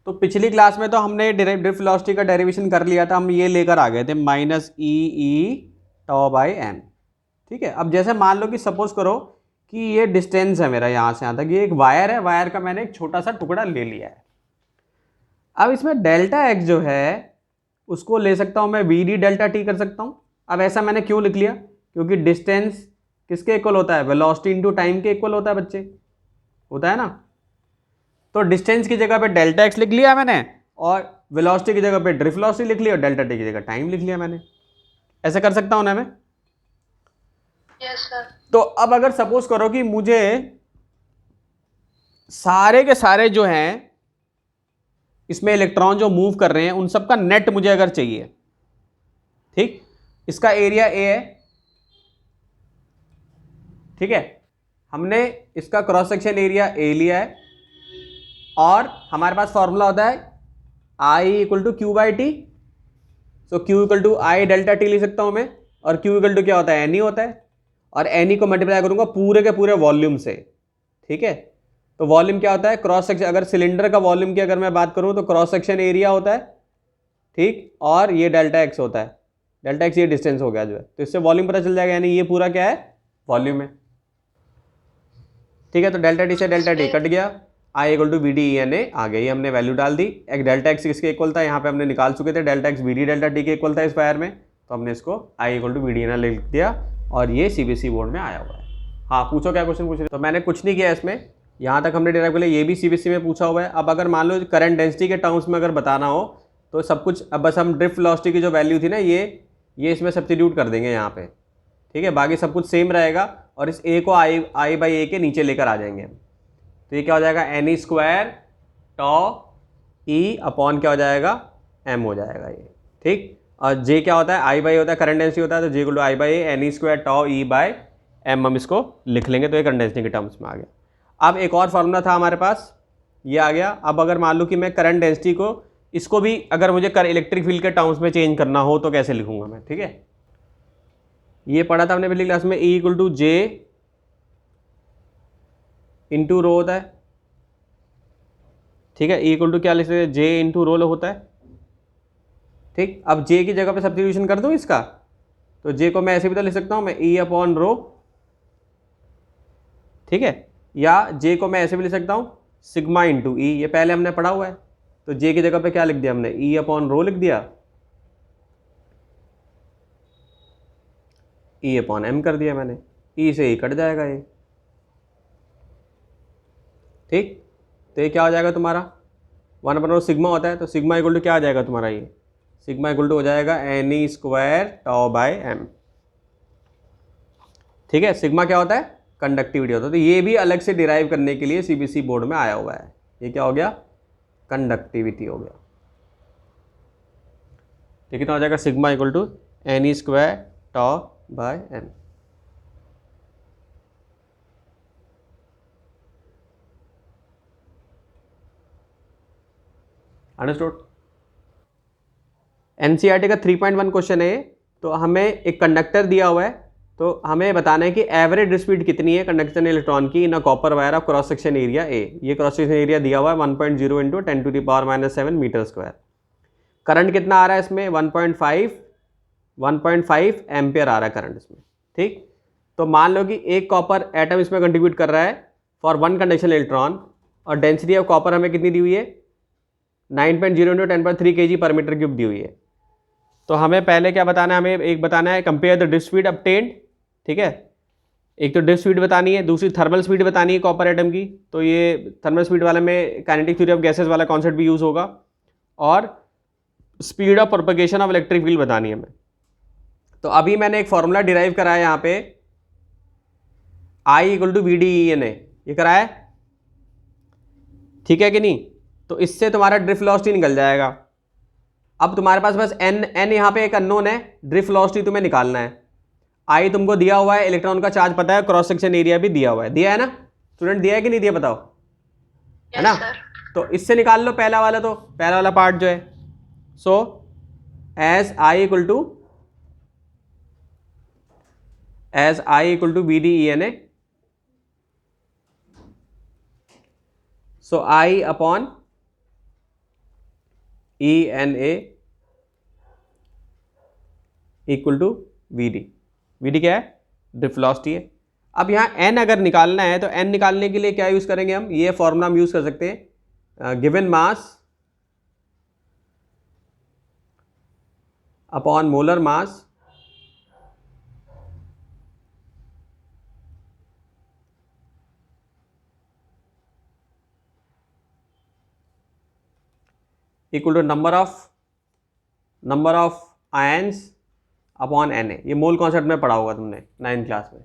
तो पिछली क्लास में तो हमने ड्रिफ्ट वेलोसिटी का डेरिवेशन कर लिया था, हम ये लेकर आ गए थे minus E tau by M. ठीक है, अब जैसे मान लो कि सपोज करो कि ये डिस्टेंस है मेरा यहाँ से यहाँ तक, ये एक वायर है, वायर का मैंने एक छोटा सा टुकड़ा ले लिया है। अब इसमें डेल्टा एक्स जो है उसको ले सकता हूँ मैं वी डी डेल्टा टी कर सकता हूँ। अब ऐसा मैंने क्यों लिख लिया, क्योंकि डिस्टेंस किसके इक्वल होता है, वेलोसिटी इनटू टाइम के इक्वल होता है बच्चे, होता है ना। तो डिस्टेंस की जगह पे डेल्टा एक्स लिख लिया मैंने, और वेलोसिटी की जगह पे ड्रिफ्ट वेलोसिटी लिख लिया, और डेल्टा टी की जगह टाइम लिख लिया मैंने। ऐसे कर सकता हूँ ना मैं? Yes sir. तो अब अगर सपोज करो कि मुझे सारे के सारे जो हैं इसमें इलेक्ट्रॉन जो मूव कर रहे हैं उन सबका नेट मुझे अगर चाहिए, ठीक, इसका एरिया ए है, ठीक है, हमने इसका क्रॉस सेक्शन एरिया ए लिया है, और हमारे पास फॉर्मूला होता है I equal to Q by T. So Q equal to I delta T लिख सकता हूं मैं, और क्यू इक्वल टू क्या होता है, एन ई होता है, और एन ई को मल्टीप्लाई करूंगा पूरे के पूरे वॉल्यूम से। ठीक है, तो वॉल्यूम क्या होता है, क्रॉस सेक्शन, अगर सिलेंडर का वॉल्यूम की अगर मैं बात करूं तो क्रॉस सेक्शन एरिया होता है, ठीक, और ये डेल्टा एक्स होता है, डेल्टा एक्स ये डिस्टेंस हो गया जो है, तो इससे वॉल्यूम पता चल जाएगा, यानी ये पूरा क्या है, वॉल्यूम है। ठीक है, तो डेल्टा टी से डेल्टा टी कट गया, I equal to V D N A आ गई, हमने वैल्यू डाल दी। एक डेल्टा एक्स किसके इक्वल था, यहाँ पे हमने निकाल चुके थे, delta X V D delta T के इक्वल था इस वायर में, तो हमने इसको I equal to V D N लिख दिया, और ये सीबीएसई बोर्ड में आया हुआ है। हाँ, पूछो क्या क्वेश्चन पूछ रहे। तो मैंने कुछ नहीं किया इसमें, यहाँ तक हमने डिराइव कर लिया, ये भी सीबीएसई में पूछा हुआ है। अब अगर मान लो करंट डेंसिटी के टर्म्स में अगर बताना हो तो सब कुछ, अब बस हम ड्रिफ्ट वेलोसिटी की जो वैल्यू थी ना, ये इसमें सब्स्टिट्यूट कर देंगे यहाँ पे, ठीक है, बाकी सब कुछ सेम रहेगा, और इस ए को आई बाई ए के नीचे लेकर आ जाएंगे हम। तो ये क्या हो जाएगा, एन ई स्क्वायर टॉ ई अपॉन क्या हो जाएगा, एम हो जाएगा ये, ठीक। और जे क्या होता है, आई बाई होता है, करंट डेंसिटी होता है, तो J equal to I by N E square tau E by M, हम इसको लिख लेंगे, तो ये करंट डेंसिटी के टर्म्स में आ गया। अब एक और फार्मूला था हमारे पास, ये आ गया। अब अगर मान लो कि मैं करंट डेंसिटी को, इसको भी अगर मुझे इलेक्ट्रिक फील्ड के टर्म्स में चेंज करना हो तो कैसे लिखूंगा मैं, ठीक है। ये पढ़ा था हमने पिछली क्लास में, E equal to J into rho होता है, ठीक है, ई इक्वल टू क्या लिख सकते हैं, जे इंटू रो होता है, ठीक। अब जे की जगह पे सब्स्टिट्यूशन कर दूं इसका, तो जे को मैं ऐसे भी तो लिख सकता हूं मैं, ई अपॉन रो, ठीक है, या जे को मैं ऐसे भी लिख सकता हूं सिग्मा इंटू ई, ये पहले हमने पढ़ा हुआ है, तो जे की जगह पे क्या लिख दिया हमने, ई अपॉन रो लिख दिया, ई अपॉन एम कर दिया मैंने, ई से ई कट जाएगा ये, ठीक। तो ये क्या हो जाएगा तुम्हारा, 1/रो सिग्मा होता है, तो सिग्मा इक्वल टू क्या आ जाएगा तुम्हारा, ये सिग्मा इक्वल टू हो जाएगा N E square tau by M, ठीक है। सिग्मा क्या होता है, कंडक्टिविटी होता है, तो ये भी अलग से डिराइव करने के लिए सीबीएसई बोर्ड में आया हुआ है। ये क्या हो गया, कंडक्टिविटी हो गया, ठीक है। तो हो जाएगा sigma equal to N E square tau by M. Understood. NCERT का 3.1 क्वेश्चन है। तो हमें एक कंडक्टर दिया हुआ है, तो हमें बताना है कि एवरेज स्पीड कितनी है कंडक्शन इलेक्ट्रॉन की in a copper wire of cross section area A. ये क्रॉस सेक्शन एरिया दिया हुआ है 1.0 इंटू 10⁻⁻7 मीटर स्क्वायर। करंट कितना आ रहा है इसमें, 1.5 एम्पियर आ रहा है करंट इसमें, ठीक। तो मान लो कि एक कॉपर एटम इसमें कंट्रीब्यूट कर रहा है फॉर 1 कंडक्शन इलेक्ट्रॉन, और डेंसिटी ऑफ कॉपर हमें कितनी दी हुई है, 9.0 इंटू 10⁻³ kg पर मीटर क्यूब दी हुई है। तो हमें पहले क्या बताना है, हमें एक बताना है compare the drift speed obtained, ठीक है। एक तो ड्रिफ्ट स्पीड बतानी है, दूसरी थर्मल स्पीड बतानी है कॉपर एटम की, तो ये थर्मल स्पीड वाले में काइनेटिक थ्योरी ऑफ गैसेस वाला कॉन्सेप्ट भी यूज होगा, और speed of propagation of electric field बतानी है हमें। तो अभी मैंने एक फॉर्मूला डिराइव करा है यहाँ पे, I equal to V D E N A, ये कराया है, ठीक है कि नहीं। तो इससे तुम्हारा ड्रिफ्ट वेलोसिटी निकल जाएगा। अब तुम्हारे पास बस एन यहाँ पे एक अननोन है, ड्रिफ्ट वेलोसिटी तुम्हें निकालना है। आई तुमको दिया हुआ है, इलेक्ट्रॉन का चार्ज पता है, क्रॉस सेक्शन एरिया भी दिया हुआ है, दिया है ना स्टूडेंट, दिया है कि नहीं दिया बताओ, है ना। तो इससे निकाल लो पहला वाला, तो पहला वाला पार्ट जो है, so as I equal to B D E N A, so I upon ENA equal to VD। VD क्या है? ड्रिफ्ट वेलोसिटी है। अब यहाँ n अगर निकालना है तो n निकालने के लिए क्या यूज़ करेंगे हम? ये फॉर्मूला हम यूज़ कर सकते हैं, given mass upon molar mass equal to number of ions upon Na। ये मोल कॉन्सेप्ट में पढ़ा होगा तुमने 9th क्लास में,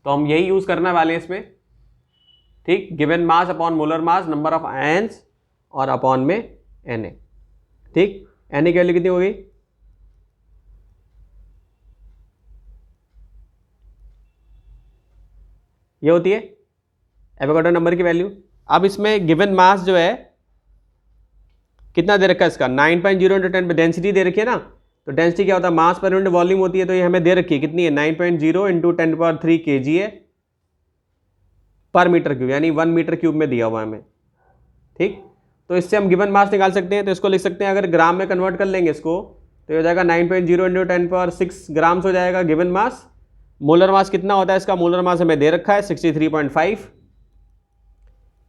तो हम यही यूज़ करने वाले हैं इसमें। ठीक, given mass upon molar mass, number of ions और अपॉन में Na। ठीक, Na की वैल्यू कितनी हो गई? ये होती है एवोगाड्रो नंबर की वैल्यू। अब इसमें गिवन मास जो है कितना दे रखा है इसका? 9.0 × 10 पे डेंसिटी दे रखी है ना, तो डेंसिटी क्या होता है? मास पर यूनिट वॉल्यूम होती है, तो ये हमें दे रखी है कितनी है? 9.0 × 10³ kg है पर मीटर क्यूब, यानी 1 मीटर क्यूब में दिया हुआ है हमें। ठीक, तो इससे हम गिवन मास निकाल सकते हैं। तो इसको लिख सकते हैं, अगर ग्राम में कन्वर्ट कर लेंगे इसको तो ये हो जाएगा 9.0 × 10⁶ ग्राम्स हो जाएगा गिवन मास। मोलर मास कितना होता है इसका? मोलर मास हमें दे रखा है 63.5।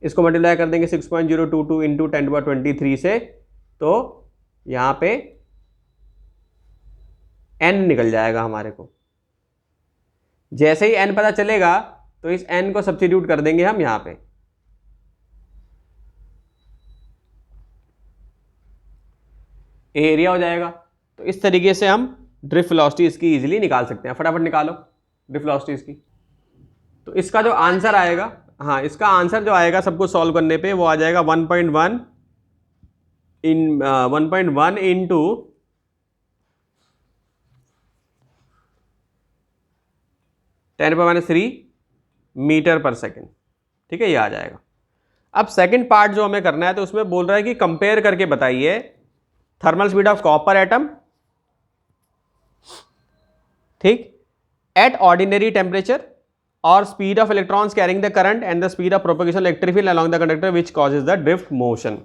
इसको मल्टीप्लाई कर देंगे 6.022 × 10⁻23 से, तो यहाँ पे n निकल जाएगा हमारे को। जैसे ही n पता चलेगा तो इस n को सब्स्टिट्यूट कर देंगे हम यहाँ पे। एरिया हो जाएगा। तो इस तरीके से हम ड्रिफ्ट वेलोसिटी इसकी इजीली निकाल सकते हैं। फटाफट निकालो ड्रिफ्ट वेलोसिटी इसकी। तो इसका जो आंसर आएगा, हाँ, इसका आंसर जो आएगा सबको सॉल्व करने पे, वो आ जाएगा 1.1 इंटू 10⁻³ मीटर पर सेकेंड। ठीक है, ये आ जाएगा। अब सेकंड पार्ट जो हमें करना है, तो उसमें बोल रहा है कि कंपेयर करके बताइए thermal speed of copper atom, ठीक, एट ऑर्डिनरी टेम्परेचर और speed of electrons carrying the current and the speed of propagation electric field along the conductor which causes the drift motion.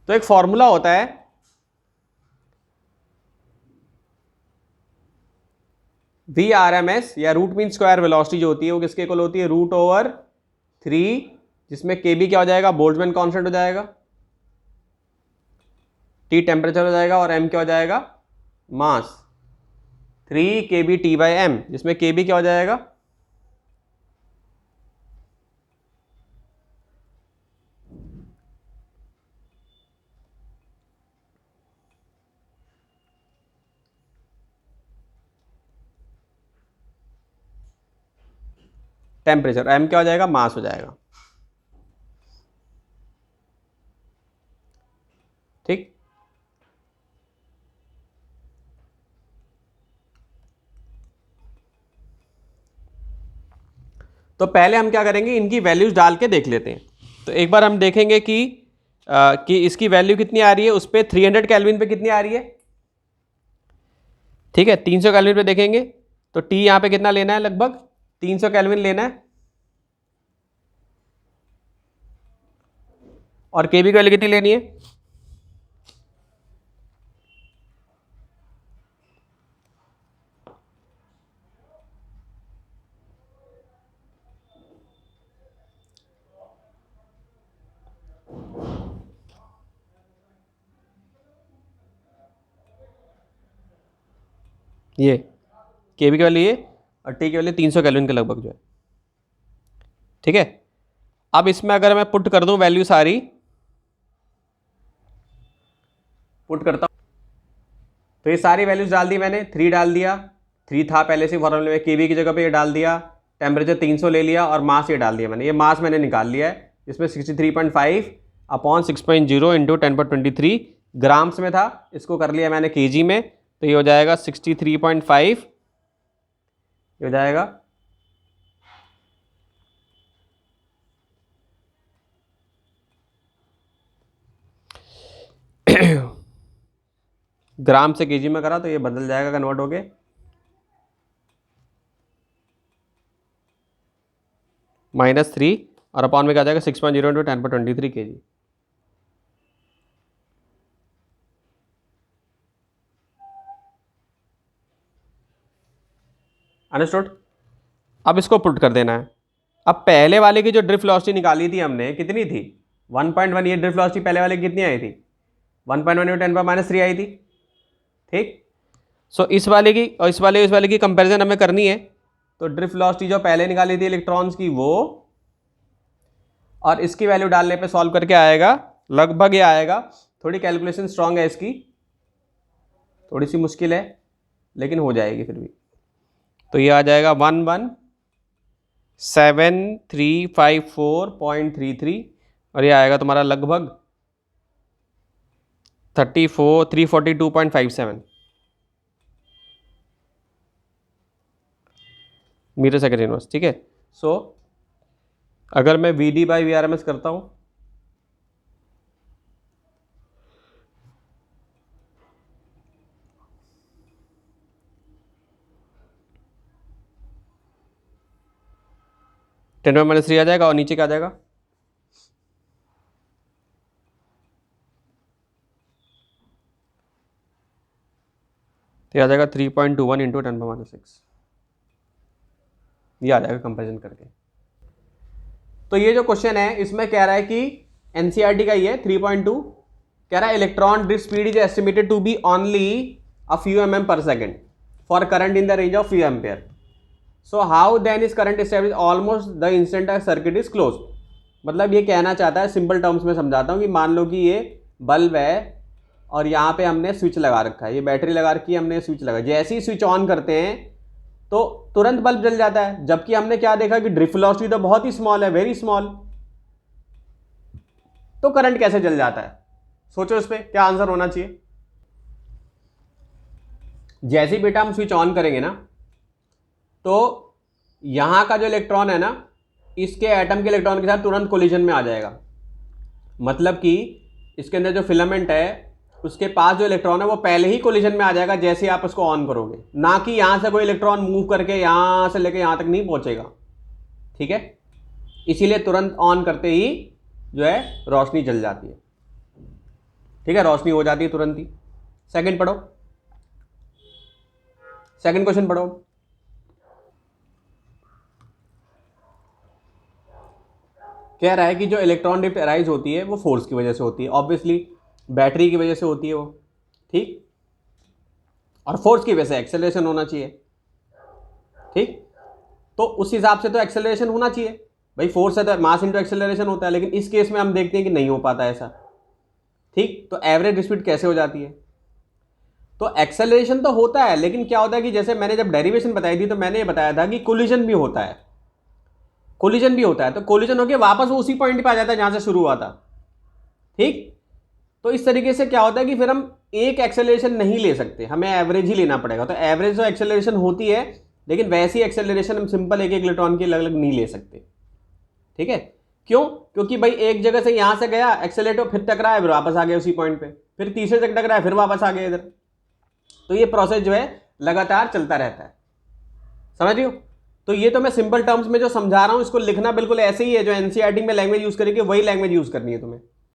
तो एक फॉर्मूला होता है VRMS या root mean square velocity जो होती है वो किसके इक्वल होती है? √3, जिसमें KB क्या हो जाएगा? बोल्ट्जमैन कांस्टेंट हो जाएगा, T टेम्परेचर हो जाएगा और M क्या हो जाएगा? मास। 3 KB T/m, जिसमें KB क्या हो जाएगा? टेम्परेचर। M क्या हो जाएगा? मास हो जाएगा। ठीक, तो पहले हम क्या करेंगे, इनकी वैल्यूज डाल के देख लेते हैं। तो एक बार हम देखेंगे कि इसकी वैल्यू कितनी आ रही है, उस पर 300 केल्विन पे कितनी आ रही है। ठीक है, 300 केल्विन पे देखेंगे तो T यहाँ पे कितना लेना है? लगभग 300 केल्विन लेना है। और KB की वैल्यू कितनी लेनी है? ये KB की वैल्यू ये, और T की वैल्यू 300 केल्विन के लगभग जो है। ठीक है, अब इसमें अगर मैं पुट कर दूं वैल्यू सारी, पुट करता हूं तो ये सारी वैल्यूज डाल दी मैंने। 3 डाल दिया, 3 था पहले से फॉर्मूले में, KB की जगह पे ये डाल दिया, टेम्परेचर 300 ले लिया और मास ये डाल दिया मैंने। ये मास मैंने निकाल लिया है, इसमें 63.5 अपॉन 6.0 इंटू 10⁻23 ग्राम्स में था, इसको कर लिया मैंने KG में, तो ये हो जाएगा 63.5, ये हो जाएगा ग्राम से केजी में करा तो ये बदल जाएगा कन्वर्ट होके, -3 और अपॉन में क्या आ जाएगा 6.0 इंटू 10⁻23 kg। अंडरस्टूड। अब इसको पुट कर देना है। अब पहले वाले की जो ड्रिफ्ट वेलोसिटी निकाली थी हमने कितनी थी 1.1, ये ड्रिफ्ट वेलोसिटी पहले वाले की कितनी आई थी 1.1 × 10⁻³ आई थी। ठीक, सो इस वाले की और इस वाले की कंपैरिजन हमें करनी है। तो ड्रिफ्ट वेलोसिटी जो पहले निकाली थी इलेक्ट्रॉन्स की वो, और इसकी वैल्यू डालने पे सॉल्व करके आएगा लगभग ये आएगा। थोड़ी कैलकुलेशन स्ट्रांग है इसकी, थोड़ी सी मुश्किल है लेकिन हो जाएगी फिर भी। तो ये आ जाएगा 117,354.33 और ये आएगा तुम्हारा लगभग 342.57 मीटर सेकेंड इनवर्स। ठीक है, सो अगर मैं VD/VRMS करता हूं, (10⁻³ आ जाएगा और नीचे क्या आ जाएगा तो आ जाएगा 3.21 × 10⁻⁶। ये आ जाएगा कंपैरिजन करके। तो ये जो क्वेश्चन है इसमें कह रहा है कि एनसीईआरटी का ये 3.2 कह रहा है electron drift speed is estimated to be only a few mm/s for current in the range of few ampere. So how then is current established almost the instant a circuit is closed? मतलब ये कहना चाहता है, simple terms में समझाता हूँ कि मान लो कि ये बल्ब है और यहाँ पे हमने स्विच लगा रखा है, ये बैटरी लगा रखी है, हमने स्विच लगा, जैसे ही स्विच ऑन करते हैं तो तुरंत बल्ब जल जाता है। जबकि हमने क्या देखा कि ड्रिफ्ट वेलोसिटी तो बहुत ही स्मॉल है, वेरी स्मॉल, तो करंट कैसे जल जाता है? सोचो इस पे क्या आंसर होना चाहिए। जैसे ही बेटा हम स्विच ऑन करेंगे ना तो यहां का जो इलेक्ट्रॉन है ना इसके एटम के इलेक्ट्रॉन के साथ तुरंत कोलिजन में आ जाएगा। मतलब कि इसके अंदर जो फिलामेंट है उसके पास जो इलेक्ट्रॉन है वो पहले ही कोलिजन में आ जाएगा जैसे ही आप उसको ऑन करोगे, ना कि यहां से कोई इलेक्ट्रॉन मूव करके यहां से लेके यहां तक नहीं पहुंचेगा। ठीक है, इसीलिए तुरंत ऑन करते ही जो है रोशनी जल जाती है। ठीक है, रोशनी हो जाती है तुरंत ही। सेकंड पढ़ो, सेकंड क्वेश्चन पढ़ो। कह रहा है कि जो इलेक्ट्रॉन ड्रिफ्ट अराइज होती है वो फोर्स की वजह से होती है, ऑब्वियसली बैटरी की वजह से होती है वो। ठीक, और फोर्स की वजह से एक्सेलरेशन होना चाहिए। ठीक, तो उस हिसाब से तो एक्सेलरेशन होना चाहिए भाई, फोर्स है तो मास इंटू एक्सेलरेशन होता है, लेकिन इस केस में हम देखते हैं कि नहीं हो पाता ऐसा। ठीक, तो एवरेज स्पीड कैसे हो जाती है? तो एक्सेलरेशन तो होता है, लेकिन क्या होता है कि जैसे मैंने जब डेरिवेशन बताई थी तो मैंने ये बताया था कि कोलिजन भी होता है, कोलिजन भी होता है। तो कोलिजन होके वापस वो उसी पॉइंट पे आ जाता है जहां से शुरू हुआ था। ठीक, तो इस तरीके से क्या होता है कि फिर हम एक एक्सेलरेशन नहीं ले सकते, हमें एवरेज ही लेना पड़ेगा। तो एवरेज जो एक्सेलरेशन होती है, लेकिन वैसी एक्सेलरेशन हम सिंपल एक एक इलेक्ट्रॉन की अलग अलग नहीं ले सकते। ठीक है, क्यों? क्योंकि भाई एक जगह से यहां से गया एक्सेलरेट, फिर टकराया, फिर वापस आ गया उसी पॉइंट पे, फिर तीसरे तक टकराया, फिर वापस आ गया इधर। तो ये प्रोसेस जो है लगातार चलता रहता है, समझ रही हो? तो ये तो मैं सिंपल टर्म्स में जो समझा रहा हूं, इसको लिखना बिल्कुल ऐसे ही है जो एनसीईआरटी में लैंग्वेज यूज करेगी वही लैंग्वेज यूज करनी है तुम्हें।